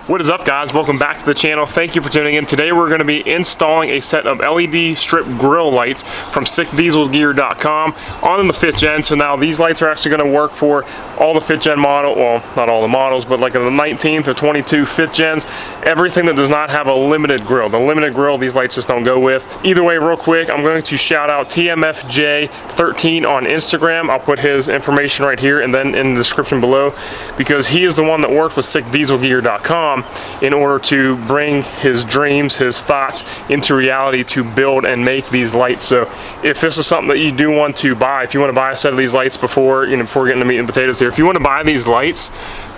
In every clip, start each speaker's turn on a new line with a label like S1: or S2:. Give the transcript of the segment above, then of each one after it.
S1: What is up, guys? Welcome back to the channel. Thank you for tuning in. Today we're going to be installing a set of LED strip grill lights from sickdieselgear.com on the 5th gen. So now these lights are actually going to work for all the 5th gen model, well, not all the models, but like the 19th or 22 5th gens, everything that does not have a limited grill. The limited grill, these lights just don't go with. Either way, real quick, I'm going to shout out TMFJ13 on Instagram. I'll put his information right here and then in the description below, because he is the one that worked with sickdieselgear.com in order to bring his dreams, his thoughts into reality to build and make these lights. So if this is something that you do want to buy, if you want to buy a set of these lights before getting the meat and potatoes here, if you want to buy these lights,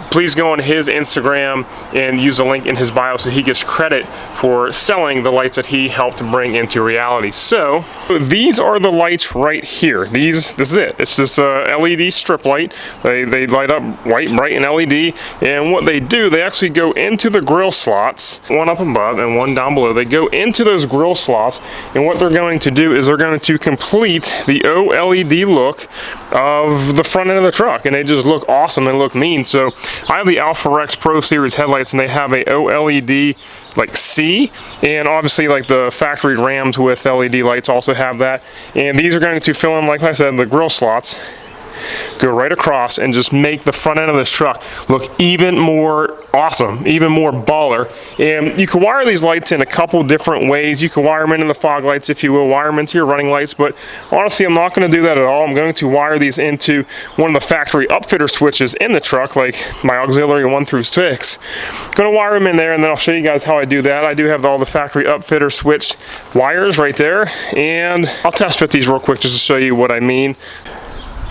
S1: please go on his Instagram and use the link in his bio so he gets credit for selling the lights that he helped bring into reality. So these are the lights right here. This is it. It's this LED strip light. They light up white, bright, and LED. And what they do, they actually go into the grill slots, one up above and one down below. They go into those grill slots, and what they're going to do is they're going to complete the OLED look of the front end of the truck, and they just look awesome and look mean. So I have the Alpha Rex Pro Series headlights, and they have a OLED like C, and obviously like the factory Rams with LED lights also have that. And these are going to fill in, like I said, the grill slots, go right across and just make the front end of this truck look even more awesome, even more baller. And you can wire these lights in a couple different ways. You can wire them into the fog lights, if you will, wire them into your running lights, but honestly I'm not going to do that at all. I'm going to wire these into one of the factory upfitter switches in the truck, like my auxiliary 1 through 6. I'm going to wire them in there, and then I'll show you guys how I do that. I do have all the factory upfitter switch wires right there, and I'll test fit these real quick just to show you what I mean.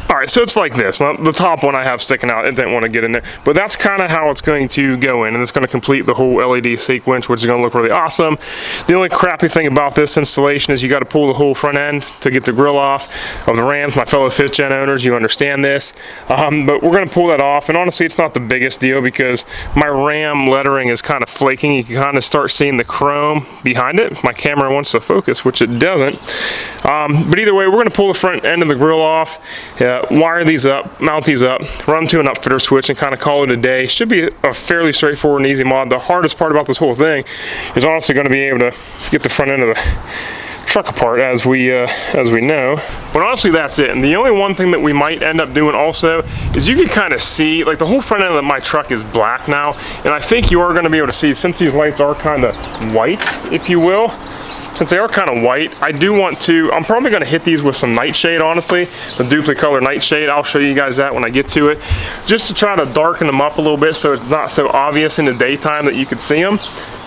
S1: Alright, so it's like this. Now, the top one I have sticking out, it didn't want to get in there, but that's kind of how it's going to go in, and it's going to complete the whole LED sequence, which is going to look really awesome. The only crappy thing about this installation is you got to pull the whole front end to get the grill off of the Rams. My fellow 5th gen owners, you understand this, but we're going to pull that off, and honestly it's not the biggest deal because my Ram lettering is kind of flaking. You can kind of start seeing the chrome behind it if my camera wants to focus, which it doesn't. But either way, we're going to pull the front end of the grill off, wire these up, mount these up, run to an upfitter switch, and kind of call it a day. Should be a fairly straightforward and easy mod. The hardest part about this whole thing is honestly going to be able to get the front end of the truck apart, as we know. But honestly, that's it. And the only one thing that we might end up doing also is you can kind of see, like, the whole front end of my truck is black now, and I think you are going to be able to see, since these lights are kind of white, if you will. Since they are kind of white, I'm probably going to hit these with some nightshade, honestly, the duplicate color nightshade. I'll show you guys that when I get to it, just to try to darken them up a little bit so it's not so obvious in the daytime that you can see them.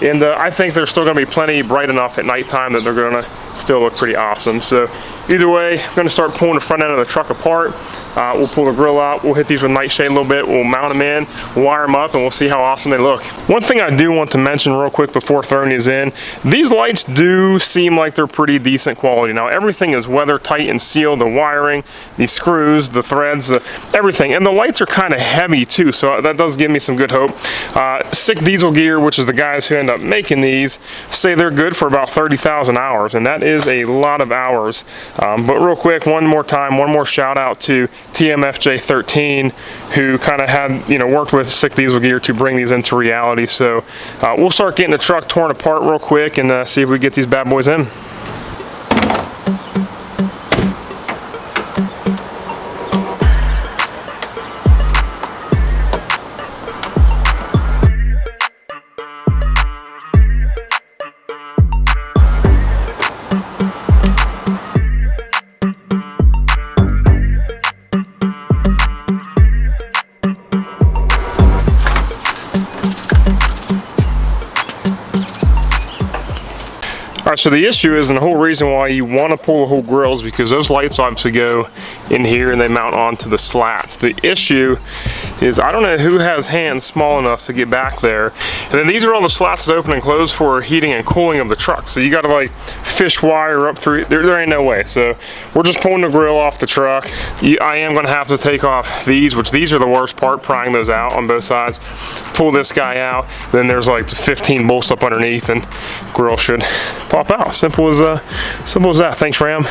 S1: And I think they're still going to be plenty bright enough at nighttime that they're going to still look pretty awesome. So either way, I'm going to start pulling the front end of the truck apart. We'll pull the grill out, we'll hit these with nightshade a little bit, we'll mount them in, wire them up, and we'll see how awesome they look. One thing I do want to mention real quick before throwing these in, these lights do seem like they're pretty decent quality. Now everything is weather tight and sealed, the wiring, the screws, the threads, everything. And the lights are kind of heavy too, so that does give me some good hope. Sick Diesel Gear, which is the guys who end up making these, say they're good for about 30,000 hours, and that is a lot of hours. But real quick, one more shout out to TMFJ13, who kind of had, worked with Sick Diesel Gear to bring these into reality. So we'll start getting the truck torn apart real quick and see if we get these bad boys in. Alright, so the issue is, and the whole reason why you want to pull the whole grill is because those lights obviously go in here and they mount onto the slats. The issue is, I don't know who has hands small enough to get back there. And then these are all the slats that open and close for heating and cooling of the truck. So you got to like fish wire up through, there ain't no way. So we're just pulling the grill off the truck. I am going to have to take off these, which these are the worst part, prying those out on both sides. Pull this guy out, then there's like 15 bolts up underneath, and grill should pop out. Simple as that. Thanks, Ram.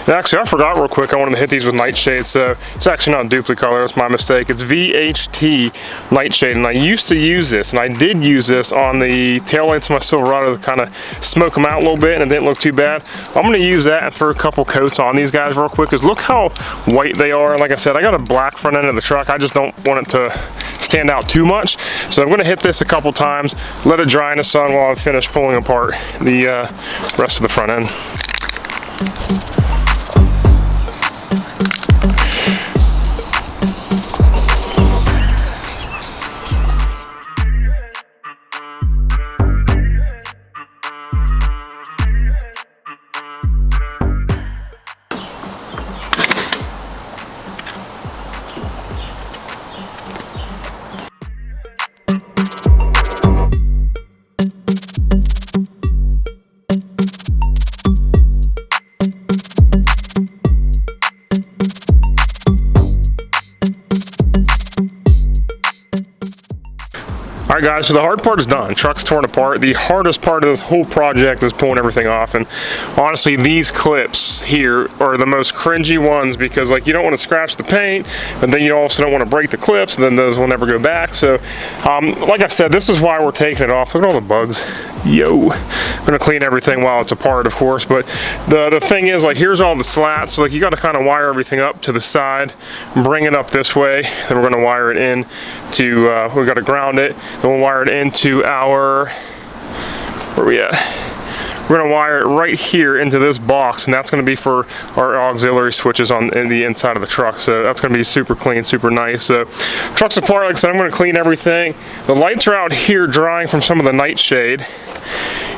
S1: And actually, I forgot real quick, I wanted to hit these with nightshade, so it's actually not duplicate color, it's my mistake. It's VHT nightshade, and I used to use this, and I did use this on the taillights of my Silverado to kind of smoke them out a little bit, and it didn't look too bad. I'm gonna use that and throw a couple coats on these guys real quick, because look how white they are. Like I said, I got a black front end of the truck. I just don't want it to stand out too much. So I'm gonna hit this a couple times, let it dry in the sun while I finish pulling apart the rest of the front end. All right, guys, so the hard part is done. Truck's torn apart. The hardest part of this whole project is pulling everything off, and honestly, these clips here are the most cringy ones, because like you don't want to scratch the paint, and then you also don't want to break the clips, and then those will never go back. So like I said, this is why we're taking it off. Look at all the bugs. Yo, I'm gonna clean everything while it's apart, of course, but the thing is, like, here's all the slats, so like you got to kind of wire everything up to the side, bring it up this way, then we're gonna wire it in to we got to ground it, then we'll wire it into our, where are we at? We're gonna wire it right here into this box, and that's gonna be for our auxiliary switches in the inside of the truck. So that's gonna be super clean, super nice. So truck's apart, like I said, I'm gonna clean everything. The lights are out here drying from some of the nightshade.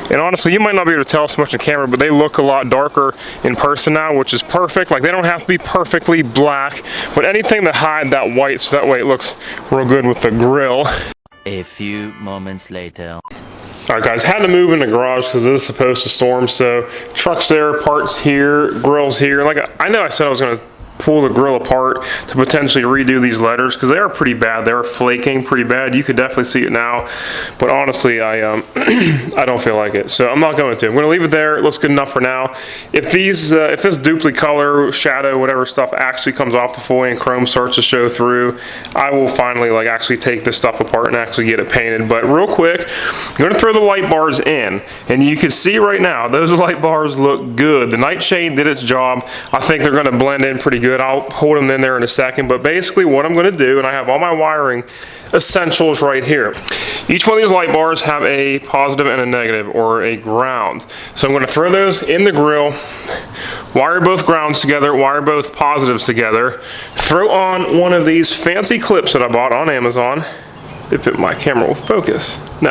S1: And honestly, you might not be able to tell so much on camera, but they look a lot darker in person now, which is perfect. Like, they don't have to be perfectly black, but anything to hide that white, so that way it looks real good with the grill.
S2: A few moments later.
S1: All right, guys, had to move in the garage because this is supposed to storm. So truck's there, parts here, grill's here. Like, I know I said I was gonna pull the grill apart to potentially redo these letters, because they are pretty bad. They are flaking pretty bad. You could definitely see it now, but honestly, I I don't feel like it, so I'm not going to. I'm going to leave it there. It looks good enough for now. If these if this duplicate color, shadow, whatever stuff actually comes off the foil and chrome starts to show through, I will finally like actually take this stuff apart and actually get it painted. But real quick, I'm going to throw the light bars in, and you can see right now those light bars look good. The nightshade did its job. I think they're going to blend in pretty good. I'll hold them in there in a second, but basically what I'm going to do, and I have all my wiring essentials right here. Each one of these light bars have a positive and a negative, or a ground. So I'm going to throw those in the grill, wire both grounds together, wire both positives together, throw on one of these fancy clips that I bought on Amazon. If my camera will focus. No.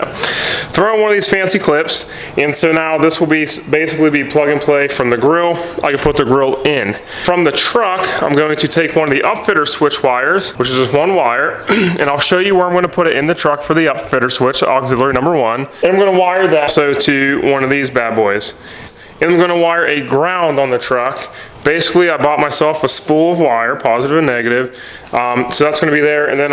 S1: Throw on one of these fancy clips, and so now this will be basically be plug and play from the grill. I can put the grill in. From the truck, I'm going to take one of the upfitter switch wires, which is just one wire, and I'll show you where I'm going to put it in the truck for the upfitter switch, auxiliary number 1. And I'm going to wire that so to one of these bad boys. And I'm going to wire a ground on the truck. Basically, I bought myself a spool of wire, positive and negative. So that's going to be there, and then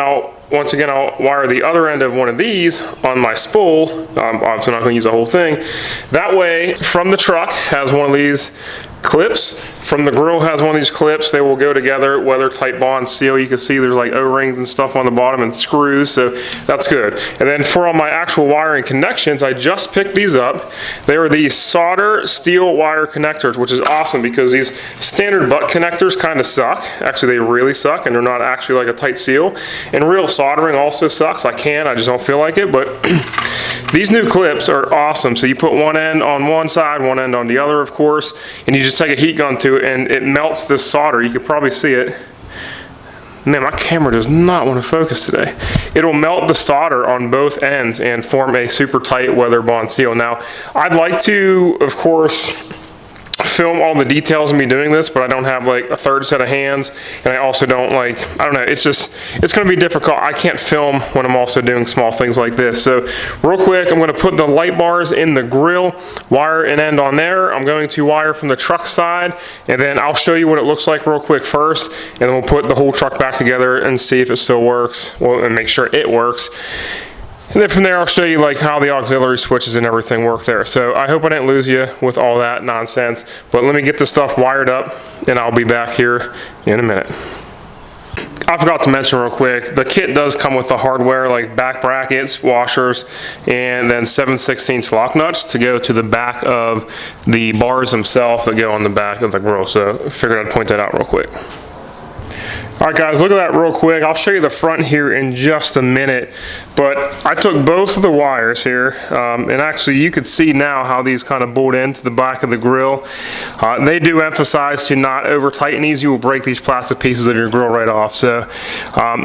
S1: once again, I'll wire the other end of one of these on my spool. I'm obviously not going to use the whole thing. That way, from the truck has one of these clips. From the grill has one of these clips. They will go together, weather tight bond seal. You can see there's like O-rings and stuff on the bottom and screws, so that's good. And then for all my actual wiring connections, I just picked these up. They are the solder steel wire connectors, which is awesome because these standard butt connectors kind of suck. Actually, they really suck, and they're not actually like a tight seal. And real soldering also sucks. I just don't feel like it, but these new clips are awesome. So you put one end on one side, one end on the other, of course, and you just take a heat gun to it, and it melts this solder. You can probably see it. Man, my camera does not want to focus today. It'll melt the solder on both ends and form a super tight weather bond seal. Now, I'd like to, of course, film all the details of me doing this, but I don't have like a third set of hands, and I also don't like, I don't know, it's going to be difficult. I can't film when I'm also doing small things like this. So real quick, I'm going to put the light bars in the grill, wire an end on there. I'm going to wire from the truck side, and then I'll show you what it looks like real quick first, and then we'll put the whole truck back together and see if it still works, well, and make sure it works. And then from there, I'll show you like how the auxiliary switches and everything work there. So I hope I didn't lose you with all that nonsense, but let me get this stuff wired up and I'll be back here in a minute. I forgot to mention real quick, the kit does come with the hardware like back brackets, washers, and then 7/16 lock nuts to go to the back of the bars themselves that go on the back of the grill. So I figured I'd point that out real quick. All right guys, look at that real quick. I'll show you the front here in just a minute, but I took both of the wires here, and actually you could see now how these kind of bolt into the back of the grill. They do emphasize to not over tighten these. You will break these plastic pieces of your grill right off. So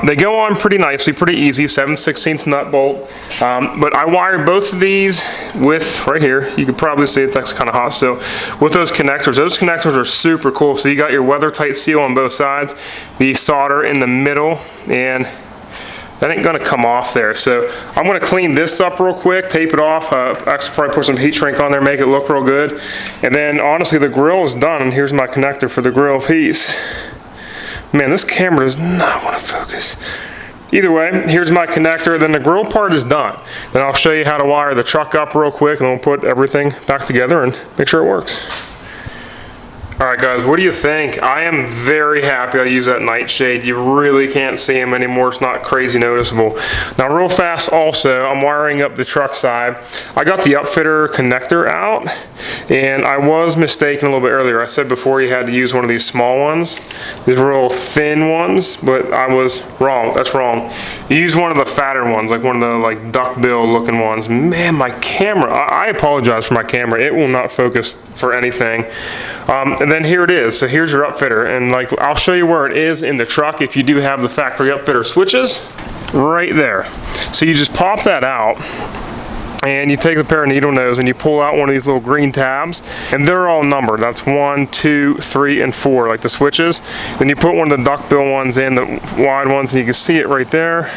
S1: they go on pretty nicely, pretty easy, 7/16 nut bolt. But I wired both of these with, right here, you can probably see it's actually kind of hot still, with those connectors. Those connectors are super cool. So you got your weather tight seal on both sides, the solder in the middle, and that ain't gonna come off there. So I'm gonna clean this up real quick, tape it off, actually probably put some heat shrink on there, make it look real good. And then honestly, the grill is done, and here's my connector for the grill piece. Man, this camera does not wanna focus. Either way, here's my connector, then the grill part is done. Then I'll show you how to wire the truck up real quick, and we'll put everything back together and make sure it works. All right guys, what do you think? I am very happy I use that nightshade. You really can't see them anymore. It's not crazy noticeable. Now real fast also, I'm wiring up the truck side. I got the upfitter connector out, and I was mistaken a little bit earlier. I said before you had to use one of these small ones, these real thin ones, but I was wrong. That's wrong. You use one of the fatter ones, like one of the like duckbill looking ones. Man, my camera, I apologize for my camera. It will not focus for anything. And then here it is. So here's your upfitter, and like I'll show you where it is in the truck if you do have the factory upfitter switches right there. So you just pop that out, and you take the pair of needle nose and you pull out one of these little green tabs, and they're all numbered. That's 1, 2, 3, and 4, like the switches. Then you put one of the duckbill ones in, the wide ones, and you can see it right there.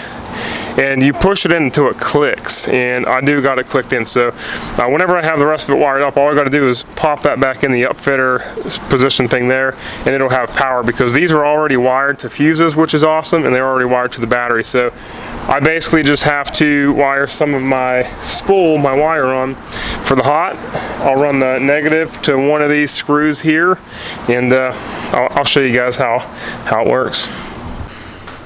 S1: And you push it in until it clicks, and I do got it clicked in. So whenever I have the rest of it wired up, all I got to do is pop that back in the upfitter position thing there, and it'll have power, because these are already wired to fuses, which is awesome, and they're already wired to the battery. So I basically just have to wire some of my spool, my wire on for the hot. I'll run the negative to one of these screws here, and I'll show you guys how it works.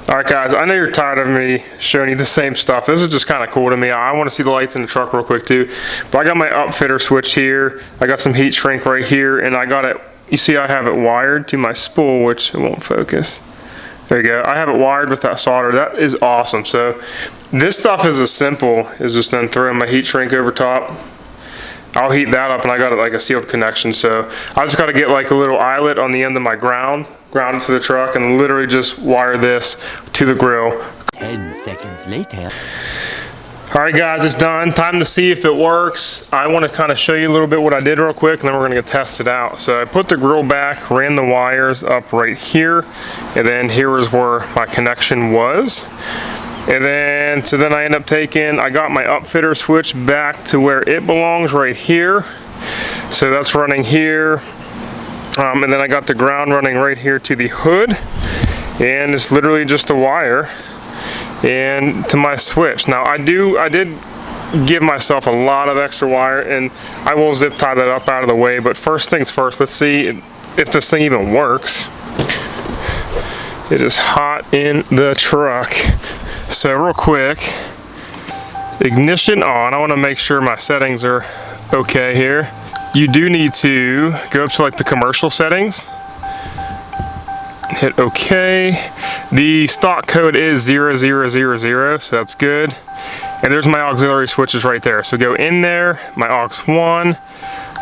S1: All right guys, I know you're tired of me showing you the same stuff. This is just kind of cool to me. I want to see the lights in the truck real quick too. But I got my upfitter switch here. I got some heat shrink right here, and I got it, you see I have it wired to my spool, which it won't focus. There you go. I have it wired with that solder. That is awesome. So this stuff is as simple as just then throwing my heat shrink over top. I'll heat that up, and I got it like a sealed connection. So I just got to get like a little eyelet on the end of my ground it to the truck, and literally just wire this to the grill.
S2: 10 seconds later.
S1: All right guys, it's done. Time to see if it works. I want to kind of show you a little bit what I did real quick, and then we're going to test it out. So I put the grill back, ran the wires up right here, and then here is where my connection was. And then, so then I end up I got my upfitter switch back to where it belongs right here. So that's running here. And then I got the ground running right here to the hood. And it's literally just a wire and to my switch. Now I did give myself a lot of extra wire, and I will zip tie that up out of the way. But first things first, let's see if this thing even works. It is hot in the truck. So real quick, ignition on. I want to make sure my settings are okay here. You do need to go up to like the commercial settings, hit OK. The stock code is 0000, so that's good. And there's my auxiliary switches right there. So go in there, my aux 1.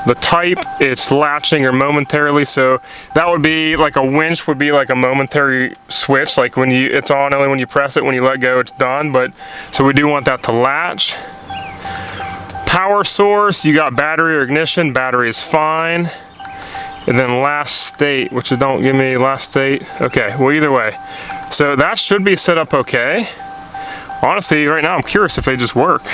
S1: The type, it's latching or momentarily, so that would be like a winch would be like a momentary switch, like when it's on only when you press it, when you let go it's done. But so we do want that to latch. Power source, you got battery or ignition, battery is fine. And then last state, which is don't give me last state. Okay, well either way. So that should be set up okay. Honestly, right now I'm curious if they just work.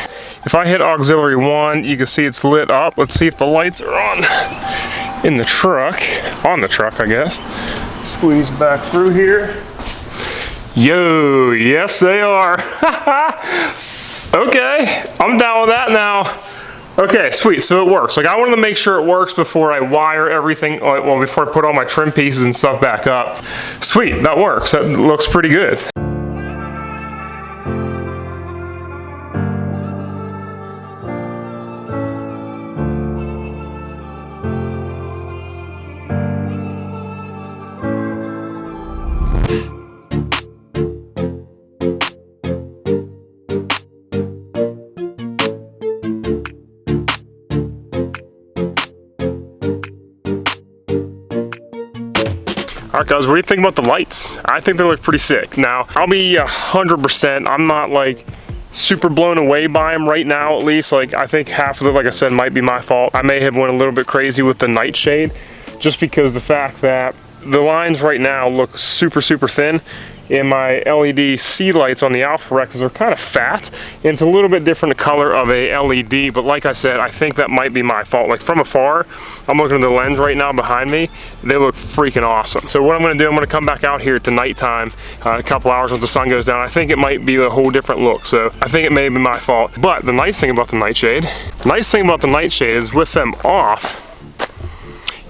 S1: If I hit auxiliary 1, you can see it's lit up. Let's see if the lights are on in the truck. On the truck, I guess. Squeeze back through here. Yo, yes they are. Okay, I'm down with that now. Okay, sweet, so it works. Like, I wanted to make sure it works before I wire everything, well, before I put all my trim pieces and stuff back up. Sweet, that works. That looks pretty good. All right, guys, what do you think about the lights? I think they look pretty sick. Now, I'll be 100%, I'm not like super blown away by them right now, at least. Like, I think half of it, like I said, might be my fault. I may have went a little bit crazy with the nightshade, just because the fact that the lines right now look super, super thin. And my LED C lights on the Alpha Rexes are kind of fat, and it's a little bit different color of a LED, but like I said, I think that might be my fault. Like, from afar, I'm looking at the lens right now behind me, they look freaking awesome. So what I'm gonna do, I'm gonna come back out here at the nighttime, a couple hours once the sun goes down. I think it might be a whole different look, so I think it may be my fault. But the nice thing about the nightshade is with them off,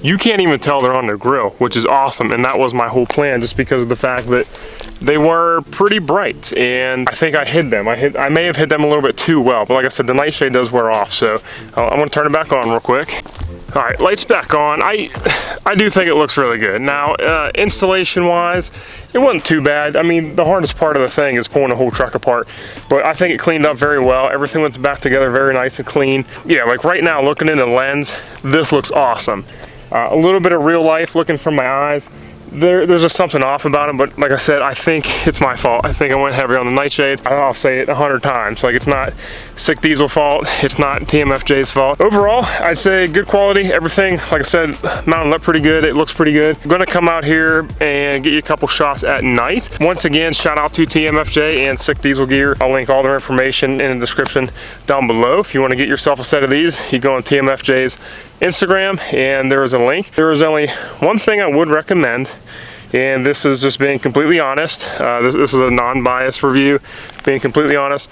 S1: you can't even tell they're on the grill, which is awesome, and that was my whole plan, just because of the fact that they were pretty bright, and I think I hid them. I may have hid them a little bit too well, but like I said, the nightshade does wear off, so I'm gonna turn it back on real quick. All right, lights back on. I do think it looks really good. Now, installation-wise, it wasn't too bad. I mean, the hardest part of the thing is pulling the whole truck apart, but I think it cleaned up very well. Everything went back together very nice and clean. Yeah, like right now, looking in the lens, this looks awesome. A little bit of real life looking from my eyes. There's just something off about them, but like I said, I think it's my fault. I think I went heavy on the nightshade. I'll say it 100 times. Like, it's not Sick Diesel fault. It's not TMFJ's fault. Overall, I'd say good quality. Everything, like I said, mounted up pretty good. It looks pretty good. I'm gonna come out here and get you a couple shots at night. Once again, shout out to TMFJ and Sick Diesel Gear. I'll link all their information in the description down below. If you want to get yourself a set of these, you go on TMFJ's Instagram and there is a link. There is only one thing I would recommend, and this is just being completely honest. This is a non-biased review, being completely honest.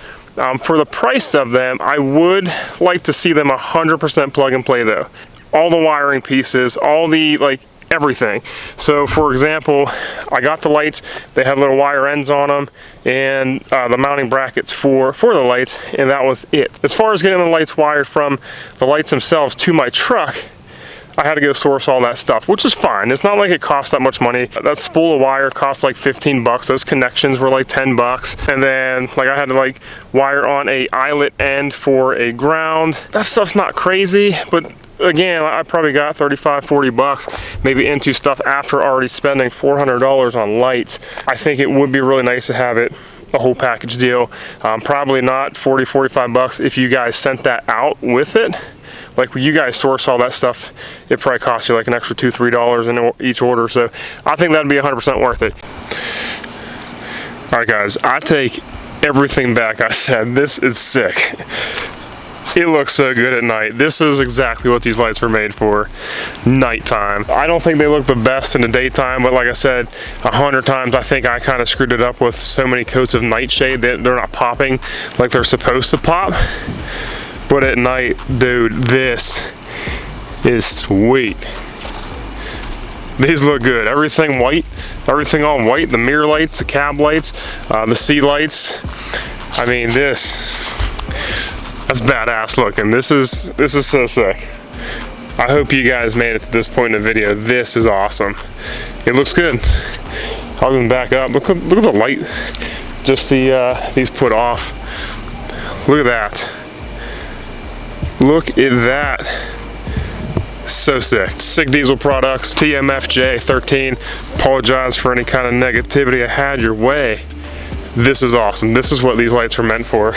S1: For the price of them, I would like to see them 100% plug and play though. All the wiring pieces, all the, like, everything. So for example, I got the lights, they had little wire ends on them, and the mounting brackets for the lights, and that was it. As far as getting the lights wired from the lights themselves to my truck, I had to go source all that stuff, which is fine. It's not like it cost that much money. That spool of wire cost like 15 bucks. Those connections were like 10 bucks. And then like I had to like wire on a eyelet end for a ground. That stuff's not crazy, but again, I probably got 35, 40 bucks maybe into stuff after already spending $400 on lights. I think it would be really nice to have it a whole package deal. Probably not 40, 45 bucks if you guys sent that out with it. Like, when you guys source all that stuff, it probably costs you like an extra $2, $3 in each order. So I think that'd be 100% worth it. All right, guys, I take everything back I said. This is sick. It looks so good at night. This is exactly what these lights were made for, nighttime. I don't think they look the best in the daytime, but like I said 100 times, I think I kind of screwed it up with so many coats of nightshade that they're not popping like they're supposed to pop. But at night, dude, this is sweet. These look good. Everything white, everything all white. The mirror lights, the cab lights, the C lights. I mean, that's badass looking. This is so sick. I hope you guys made it to this point in the video. This is awesome. It looks good. I'll even back up. Look at the light. Just these put off. Look at that. Look at that. So sick. Sick Diesel Products, TMFJ 13. Apologize for any kind of negativity I had your way. This is awesome. This is what these lights were meant for.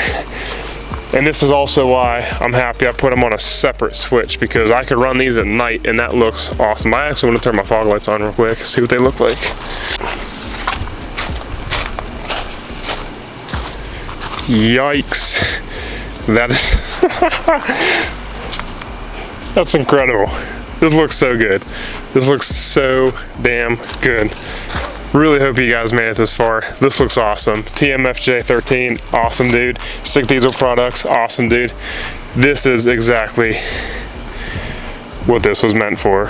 S1: And this is also why I'm happy I put them on a separate switch, because I could run these at night and that looks awesome. I actually want to turn my fog lights on real quick, see what they look like. Yikes. That is that's incredible. This looks so good. This looks so damn good. Really hope you guys made it this far. This looks awesome. TMFJ13, awesome dude. Sick Diesel Products, awesome dude. This is exactly what this was meant for.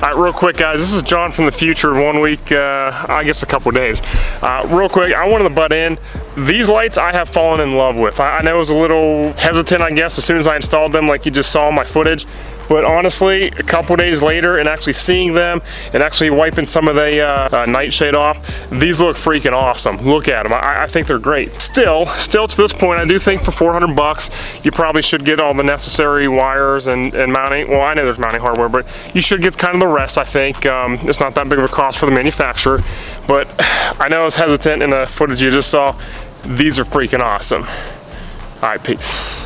S1: All right, real quick, guys, this is John from the future, 1 week, I guess a couple days. Real quick, I wanted to butt in. These lights I have fallen in love with. I know I was a little hesitant, I guess, as soon as I installed them, like you just saw in my footage. But honestly, a couple days later and actually seeing them and actually wiping some of the nightshade off, these look freaking awesome. Look at them. I think they're great. Still to this point, I do think for 400 bucks, you probably should get all the necessary wires and mounting. Well, I know there's mounting hardware, but you should get kind of the rest, I think. It's not that big of a cost for the manufacturer. But I know I was hesitant in the footage you just saw. These are freaking awesome. All right, peace.